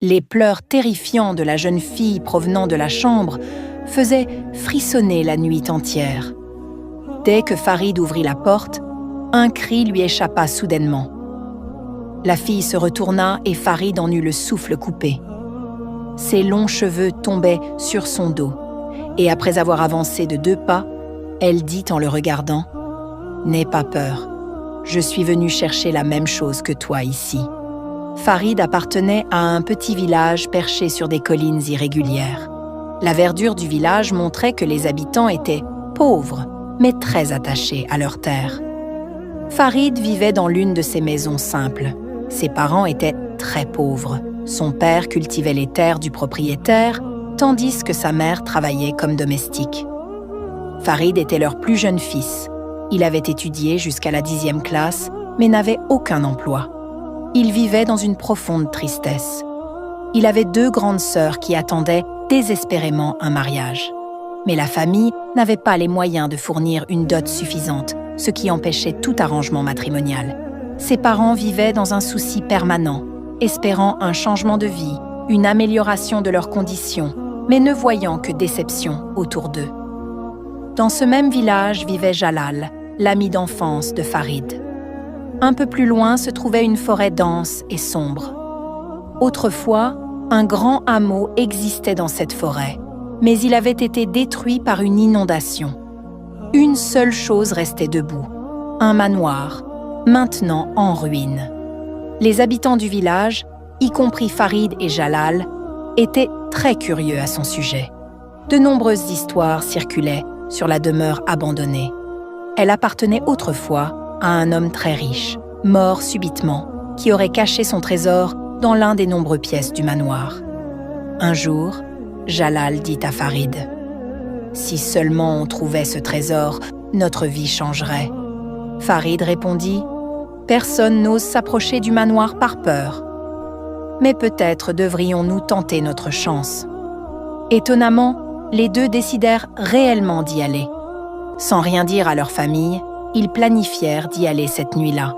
Les pleurs terrifiants de la jeune fille provenant de la chambre faisaient frissonner la nuit entière. Dès que Farid ouvrit la porte, un cri lui échappa soudainement. La fille se retourna et Farid en eut le souffle coupé. Ses longs cheveux tombaient sur son dos, et après avoir avancé de 2 pas, elle dit en le regardant « N'aie pas peur, je suis venue chercher la même chose que toi ici. » Farid appartenait à un petit village perché sur des collines irrégulières. La verdure du village montrait que les habitants étaient pauvres, mais très attachés à leur terre. Farid vivait dans l'une de ces maisons simples. Ses parents étaient très pauvres. Son père cultivait les terres du propriétaire, tandis que sa mère travaillait comme domestique. Farid était leur plus jeune fils. Il avait étudié jusqu'à la 10e classe, mais n'avait aucun emploi. Il vivait dans une profonde tristesse. Il avait 2 grandes sœurs qui attendaient désespérément un mariage. Mais la famille n'avait pas les moyens de fournir une dot suffisante, ce qui empêchait tout arrangement matrimonial. Ses parents vivaient dans un souci permanent, espérant un changement de vie, une amélioration de leurs conditions, mais ne voyant que déception autour d'eux. Dans ce même village vivait Jalal, l'ami d'enfance de Farid. Un peu plus loin se trouvait une forêt dense et sombre. Autrefois, un grand hameau existait dans cette forêt, mais il avait été détruit par une inondation. Une seule chose restait debout, un manoir, maintenant en ruine. Les habitants du village, y compris Farid et Jalal, étaient très curieux à son sujet. De nombreuses histoires circulaient sur la demeure abandonnée. Elle appartenait autrefois à un homme très riche, mort subitement, qui aurait caché son trésor dans l'un des nombreuses pièces du manoir. Un jour, Jalal dit à Farid « Si seulement on trouvait ce trésor, notre vie changerait. » Farid répondit « Personne n'ose s'approcher du manoir par peur. Mais peut-être devrions-nous tenter notre chance. » Étonnamment, les 2 décidèrent réellement d'y aller. Sans rien dire à leur famille, ils planifièrent d'y aller cette nuit-là.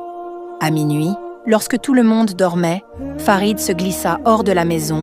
À minuit, lorsque tout le monde dormait, Farid se glissa hors de la maison